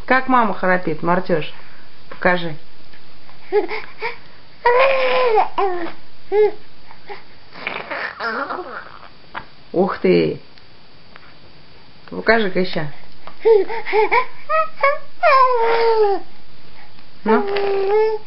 Как мама храпит, Мартюш? Покажи. Ух ты! Покажи-ка еще. Ну?